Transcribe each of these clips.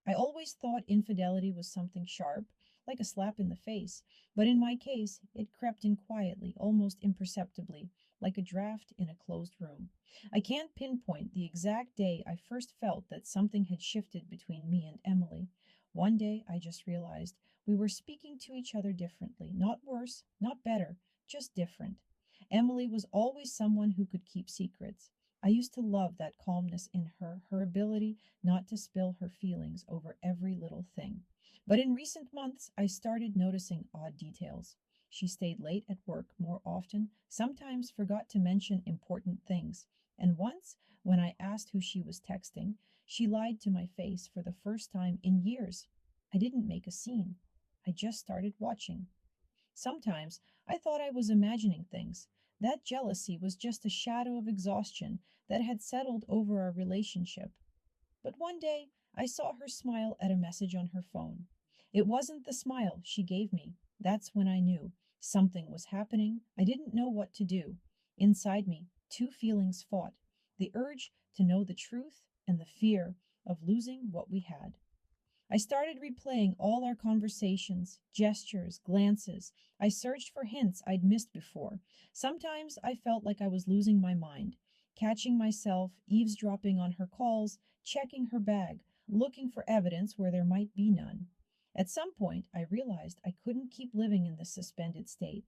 I always thought infidelity was something sharp, like a slap in the face, but in my case, it crept in quietly, almost imperceptibly, like a draft in a closed room. I can't pinpoint the exact day I first felt that something had shifted between me and Emily. One day, I just realized we were speaking to each other differently, not worse, not better, just different. Emily was always someone who could keep secrets. I used to love that calmness in her, her ability not to spill her feelings over every little thing. But in recent months, I started noticing odd details. She stayed late at work more often, sometimes forgot to mention important things. And once, when I asked who she was texting, she lied to my face for the first time in years. I didn't make a scene. I just started watching. Sometimes I thought I was imagining things. That jealousy was just a shadow of exhaustion that had settled over our relationship. But one day I saw her smile at a message on her phone. It wasn't the smile she gave me. That's when I knew something was happening. I didn't know what to do. Inside me, two feelings fought: the urge to know the truth and the fear of losing what we had. I started replaying all our conversations, gestures, glances. I searched for hints I'd missed before. Sometimes I felt like I was losing my mind, catching myself eavesdropping on her calls, checking her bag, looking for evidence where there might be none. At some point, I realized I couldn't keep living in this suspended state.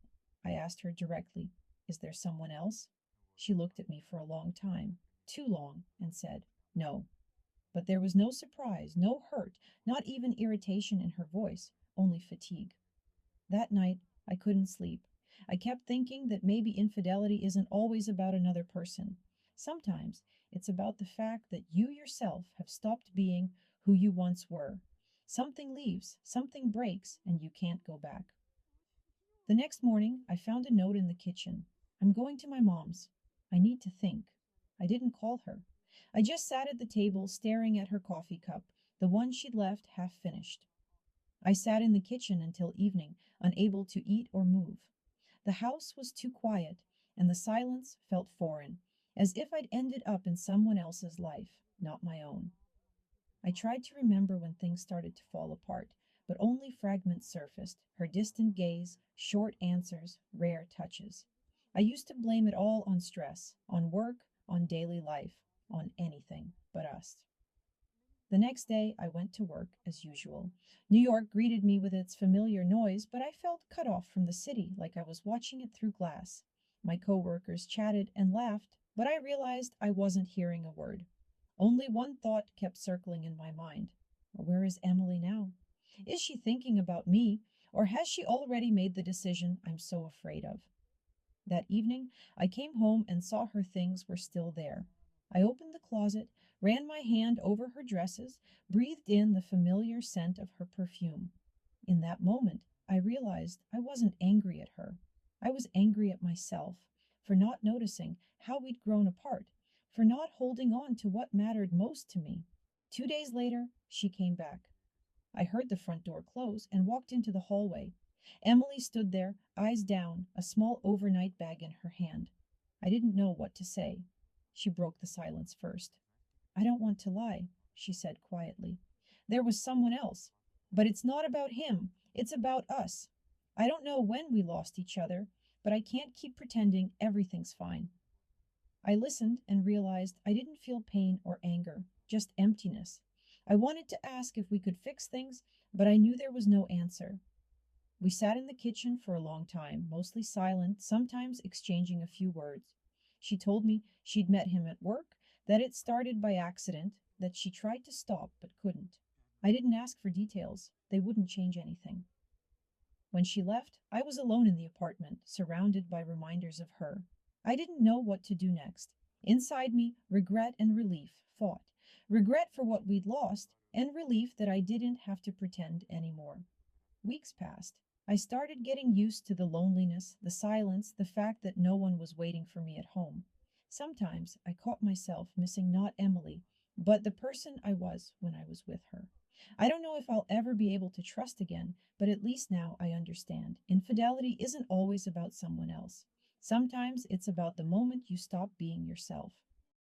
I asked her directly, "Is there someone else?" She looked at me for a long time, too long, and said, "No." But there was no surprise, no hurt, not even irritation in her voice, only fatigue. That night, I couldn't sleep. I kept thinking that maybe infidelity isn't always about another person. Sometimes it's about the fact that you yourself have stopped being who you once were. Something leaves, something breaks, and you can't go back. The next morning, I found a note in the kitchen. "I'm going to my mom's. I need to think." I didn't call her. I just sat at the table staring at her coffee cup, the one she'd left half finished. I sat in the kitchen until evening, unable to eat or move. The house was too quiet, and the silence felt foreign, as if I'd ended up in someone else's life, not my own. I tried to remember when things started to fall apart, but only fragments surfaced: her distant gaze, short answers, rare touches. I used to blame it all on stress, on work, on daily life, on anything but us. The next day, I went to work as usual. New York greeted me with its familiar noise, but I felt cut off from the city, like I was watching it through glass. My coworkers chatted and laughed, but I realized I wasn't hearing a word. Only one thought kept circling in my mind: where is Emily now? Is she thinking about me, or has she already made the decision I'm so afraid of? That evening, I came home and saw her things were still there. I opened the closet, ran my hand over her dresses, breathed in the familiar scent of her perfume. In that moment, I realized I wasn't angry at her. I was angry at myself for not noticing how we'd grown apart, for not holding on to what mattered most to me. 2 days later, she came back. I heard the front door close and walked into the hallway. Emily stood there, eyes down, a small overnight bag in her hand. I didn't know what to say. She broke the silence first. "I don't want to lie," she said quietly. "There was someone else. But it's not about him. It's about us. I don't know when we lost each other, but I can't keep pretending everything's fine." I listened and realized I didn't feel pain or anger, just emptiness. I wanted to ask if we could fix things, but I knew there was no answer. We sat in the kitchen for a long time, mostly silent, sometimes exchanging a few words. She told me she'd met him at work, that it started by accident, that she tried to stop but couldn't. I didn't ask for details. They wouldn't change anything. When she left, I was alone in the apartment, surrounded by reminders of her. I didn't know what to do next. Inside me, regret and relief fought. Regret for what we'd lost, and relief that I didn't have to pretend anymore. Weeks passed. I started getting used to the loneliness, the silence, the fact that no one was waiting for me at home. Sometimes I caught myself missing not Emily, but the person I was when I was with her. I don't know if I'll ever be able to trust again, but at least now I understand. Infidelity isn't always about someone else. Sometimes it's about the moment you stop being yourself.